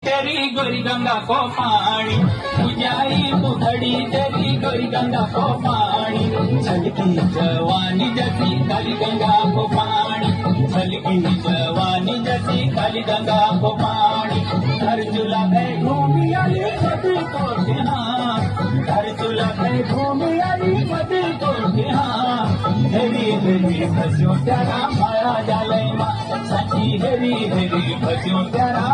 तेरी गोरी गंगा को पानी बुझाई पुखड़ी तेरी गोरी गंगा को पानी छलकी जवानी जैसी काली गंगा को पानी छलकी जवानी जैसी काली गंगा को पानी घर चूल्हा गए घूमी आली मधु को घर चूल्हा गए घूमी आली मधु को हेरी हेरी भजो तेरा माया जाले माँ सची हेरी हेरी भजो तेरा